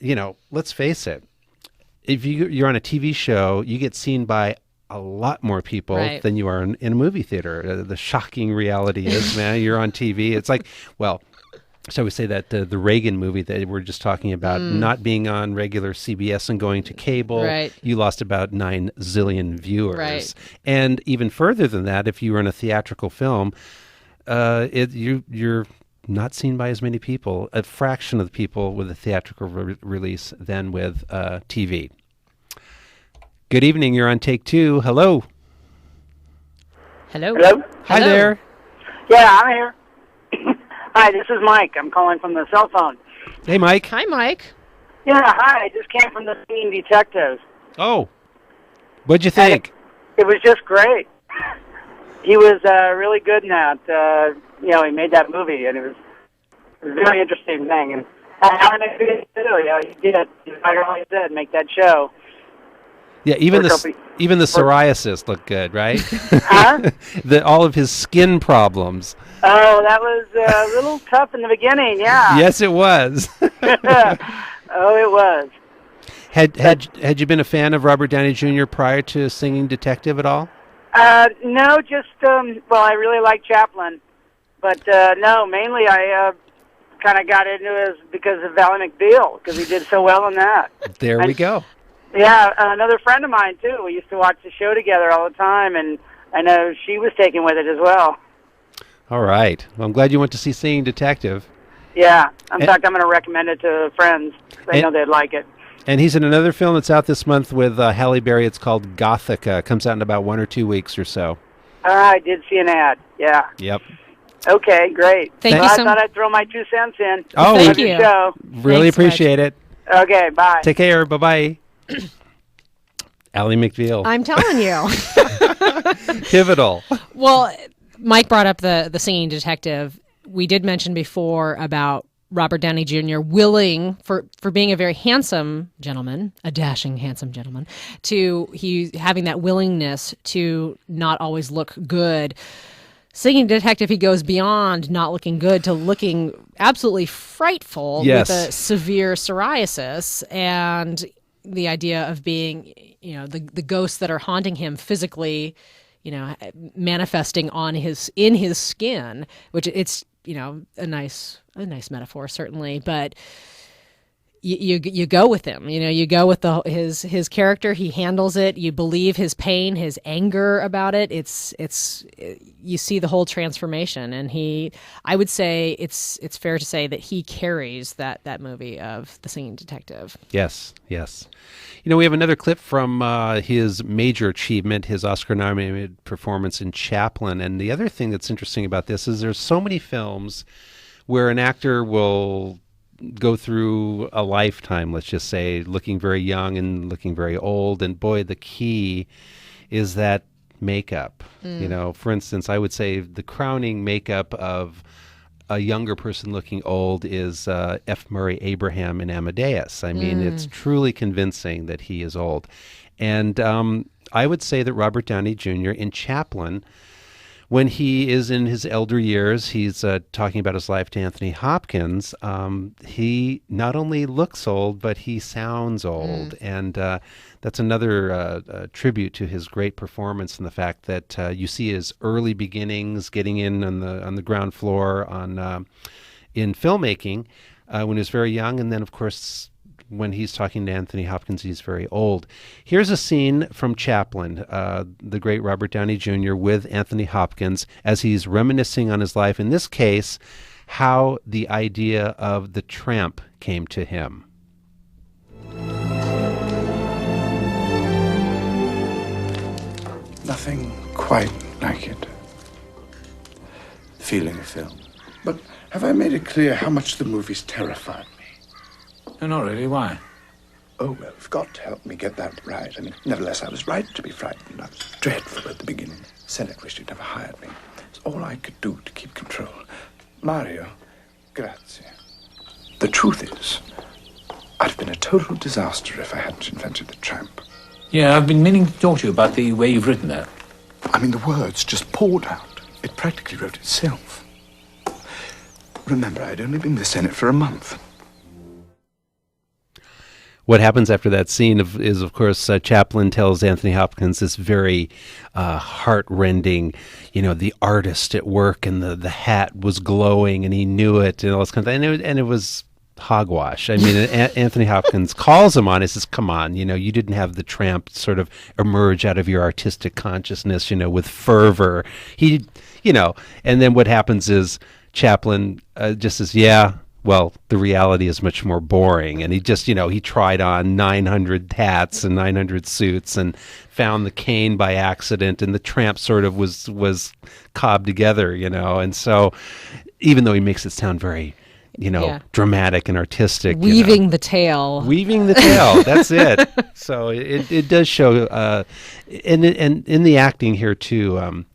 let's face it, if you're on a TV show, you get seen by a lot more people right. than you are in a movie theater. The shocking reality is, man, you're on TV. It's like, well, so we say that the Reagan movie that we're just talking about, not being on regular CBS and going to cable, right. you lost about 9 zillion viewers. Right. And even further than that, if you were in a theatrical film, you're not seen by as many people, a fraction of the people with a theatrical release than with TV. Good evening. You're on Take Two. Hello. Hello. Hello. Hi there. Yeah, I'm here. Hi, this is Mike. I'm calling from the cell phone. Hey, Mike. Hi, Mike. Yeah, hi. I just came from the Singing Detectives. Oh, what'd you think? It was just great. He was really good in that. He made that movie, and it was a very interesting thing. And Alan McBeal too. He did. Like I said, make that show. Yeah, even the psoriasis looked good, right? Huh? All of his skin problems. Oh, that was a little tough in the beginning. Yeah. Yes, it was. Oh, it was. Had you been a fan of Robert Downey Jr. prior to Singing Detective at all? No, just I really like Chaplin, but no, mainly I kind of got into it because of Ally McBeal, because he did so well in that. There we go. Yeah, another friend of mine too. We used to watch the show together all the time, and I know she was taken with it as well. All right. Well, I'm glad you went to see Singing Detective. Yeah. In fact, I'm going to recommend it to friends. I know they'd like it. And he's in another film that's out this month with Halle Berry. It's called Gothica. It comes out in about 1 or 2 weeks or so. I did see an ad. Yeah. Yep. Okay, great. Thank you I so thought I'd throw my 2 cents in. Oh, thank you. Show. Really appreciate it. Okay, bye. Take care. Bye-bye. Ally McBeal. I'm telling you. Pivotal. Well, Mike brought up the Singing Detective. We did mention before about Robert Downey Jr. willing, for being a very handsome gentleman, a dashing, handsome gentleman, he having that willingness to not always look good. Singing Detective, he goes beyond not looking good to looking absolutely frightful with a severe psoriasis, and the idea of being, the ghosts that are haunting him physically, manifesting in his skin, which it's, a nice metaphor certainly, but you go with him. You go with his character. He handles it. You believe his pain, his anger about it. You see the whole transformation, and I would say it's fair to say that he carries that movie of The Singing Detective. Yes. We have another clip from his major achievement, his Oscar-nominated performance in Chaplin. And the other thing that's interesting about this is there's so many films where an actor will go through a lifetime, let's just say, looking very young and looking very old. And boy, the key is that makeup. For instance, I would say the crowning makeup of a younger person looking old is F. Murray Abraham in Amadeus. I mean, it's truly convincing that he is old. And I would say that Robert Downey Jr. in Chaplin, when he is in his elder years, he's talking about his life to Anthony Hopkins. He not only looks old, but he sounds old. And that's another tribute to his great performance and the fact that you see his early beginnings getting in on the ground floor in filmmaking when he was very young. And then, of course, when he's talking to Anthony Hopkins, he's very old. Here's a scene from Chaplin, the great Robert Downey Jr. with Anthony Hopkins as he's reminiscing on his life. In this case, how the idea of the tramp came to him. Nothing quite like it. Feeling a film. But have I made it clear how much the movies terrified me? No, not really. Why? Oh, well, you've got to help me get that right. I mean, nevertheless, I was right to be frightened. I was dreadful at the beginning. The Senate wished he'd never hired me. It's all I could do to keep control. Mario, grazie. The truth is, I'd have been a total disaster if I hadn't invented the tramp. Yeah, I've been meaning to talk to you about the way you've written that. I mean, the words just poured out. It practically wrote itself. Remember, I'd only been in the Senate for a month. What happens after that scene is, of course, Chaplin tells Anthony Hopkins this very heart-rending, the artist at work, and the hat was glowing, and he knew it, and all this kind of thing. And it was hogwash. I mean, Anthony Hopkins calls him on it, says, come on, you didn't have the tramp sort of emerge out of your artistic consciousness, with fervor. And then what happens is Chaplin just says, yeah, well, the reality is much more boring. And he just, he tried on 900 hats and 900 suits and found the cane by accident, and the tramp sort of was cobbed together, And so even though he makes it sound very dramatic and artistic. Weaving the tale. Weaving the tale. That's it. So it does show, and in the acting here too.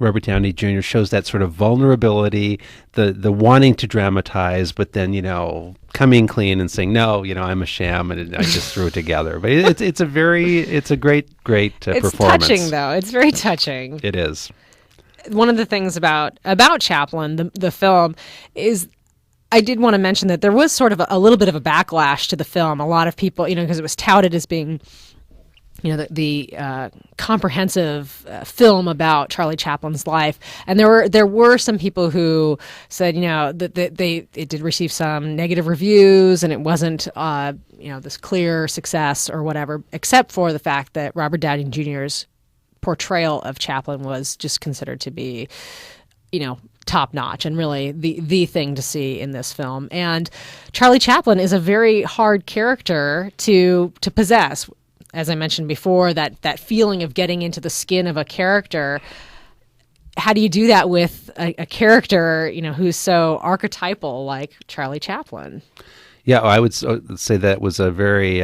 Robert Downey Jr. shows that sort of vulnerability, the wanting to dramatize, but then coming clean and saying no, I'm a sham and I just threw it together. But it's a great performance. It's touching though. It's very touching. It is. One of the things about Chaplin, the film, is I did want to mention that there was sort of a little bit of a backlash to the film. A lot of people, because it was touted as being the comprehensive film about Charlie Chaplin's life, and there were some people who said that it did receive some negative reviews, and it wasn't this clear success or whatever, except for the fact that Robert Downey Jr.'s portrayal of Chaplin was just considered to be top notch and really the thing to see in this film. And Charlie Chaplin is a very hard character to possess. As I mentioned before, that feeling of getting into the skin of a character. How do you do that with a character, who's so archetypal like Charlie Chaplin? Yeah, I would say that was a very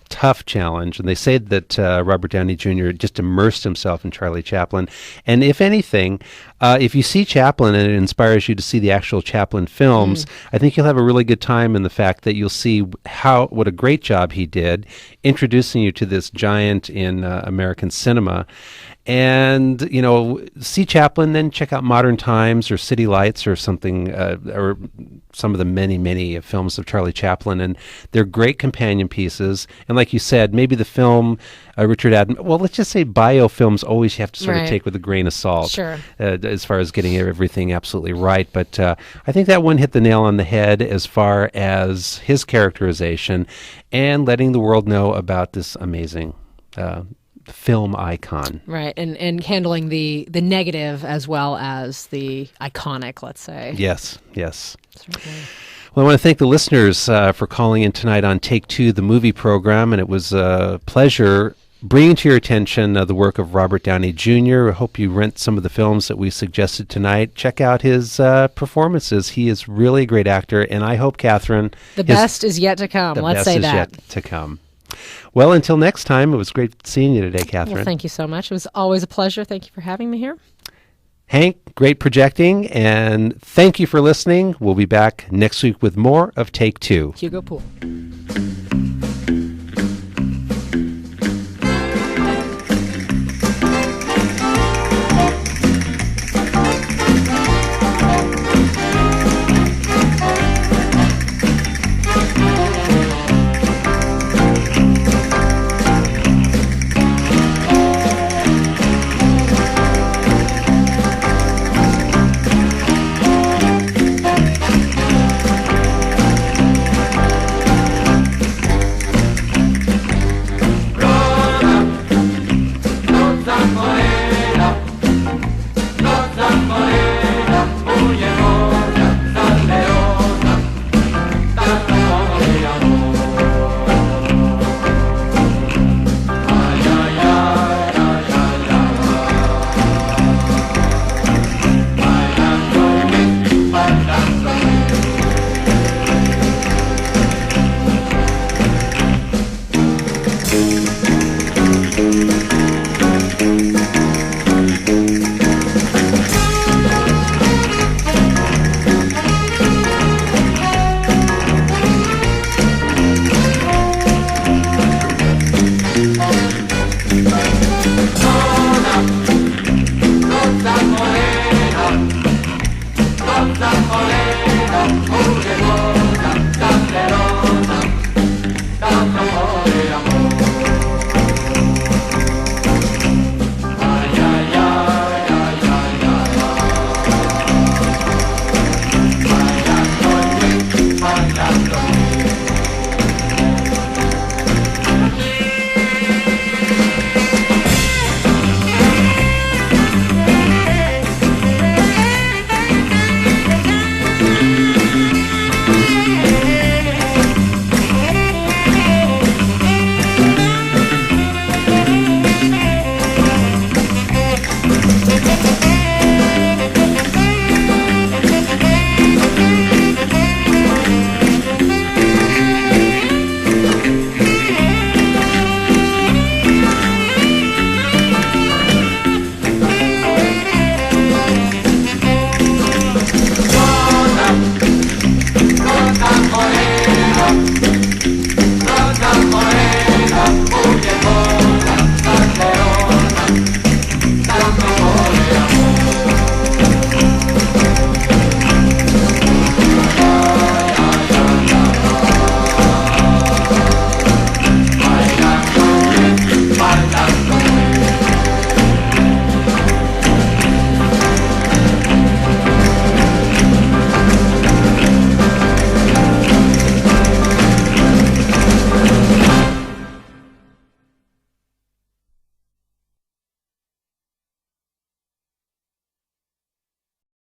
tough challenge. And they say that Robert Downey Jr. just immersed himself in Charlie Chaplin. And if anything, if you see Chaplin and it inspires you to see the actual Chaplin films, I think you'll have a really good time in the fact that you'll see what a great job he did introducing you to this giant in American cinema. And, see Chaplin, then check out Modern Times or City Lights or something, or some of the many, many films of Charlie Chaplin. And they're great companion pieces. And like you said, maybe the film, Richard Adam, well, let's just say biofilms always you have to sort of take with a grain of salt. Sure. As far as getting everything absolutely right. But I think that one hit the nail on the head as far as his characterization and letting the world know about this amazing film icon. Right, and handling the negative as well as the iconic, let's say. Yes. Well, I want to thank the listeners for calling in tonight on Take Two, the movie program, and it was a pleasure bringing to your attention the work of Robert Downey Jr. I hope you rent some of the films that we suggested tonight. Check out his performances. He is really a great actor, and I hope, Catherine... The best is yet to come. Let's say that. The best is yet to come. Well, until next time, it was great seeing you today, Catherine. Well, thank you so much. It was always a pleasure. Thank you for having me here. Hank, great projecting, and thank you for listening. We'll be back next week with more of Take Two. Hugo Poole.